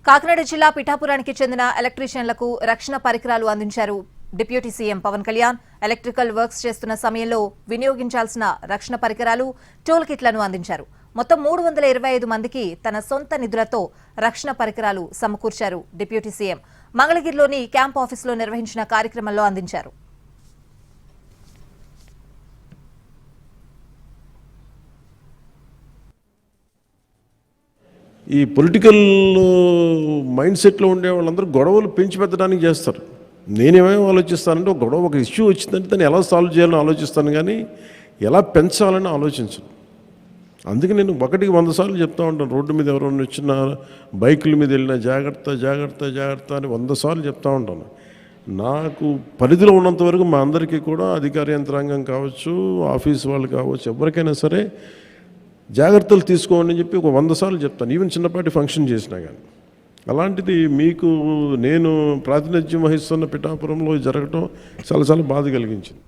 కాకినాడ జిల్లా పిఠాపురానికి చెందిన ఎలక్ట్రీషియన్లకు రక్షణ పరికరాలు అందించారు deputy CM Pawan Kalyan. Electrical works చేస్తున్న సమయంలో వినియోగించాల్సిన రక్షణ పరికరాలు, టూల్ కిట్లను అందించారు. మొత్తం 325 మందికి తన సొంత నిధులతో రక్షణ పరికరాలు సమకూర్చారు డిప్యూటీ సీఎం. మంగళగిరిలోని క్యాంప్ ఆఫీసులో నిర్వహించిన కార్యక్రమంలో అందించారు. ఈ పొలిటికల్ మైండ్ సెట్లో ఉండే వాళ్ళందరూ గొడవలు పెంచి పెట్టడానికి చేస్తారు. నేనేమేమి ఆలోచిస్తానంటే ఒక ఇష్యూ వచ్చిందంటే దాన్ని ఎలా సాల్వ్ చేయాలని ఆలోచిస్తాను, కానీ ఎలా పెంచాలని ఆలోచించను. అందుకే నేను 100 సార్లు చెప్తూ ఉంటాను. రోడ్డు మీద ఎవరైనా వచ్చిన బైకుల మీద వెళ్ళినా జాగ్రత్త జాగ్రత్త జాగ్రత్త అని 100 సార్లు చెప్తూ ఉంటాను. నాకు పరిధిలో ఉన్నంత వరకు మా అందరికీ కూడా అధికార యంత్రాంగం కావచ్చు, ఆఫీస్ వాళ్ళు కావచ్చు, ఎవరికైనా సరే జాగ్రత్తలు తీసుకోండి అని చెప్పి 100 సార్లు చెప్తాను. ఈవెన్ చిన్నపాటి ఫంక్షన్ చేసినా కానీ. అలాంటిది మీకు నేను ప్రాతినిధ్యం వహిస్తున్న పిఠాపురంలో జరగటం చాలా బాధ కలిగించింది.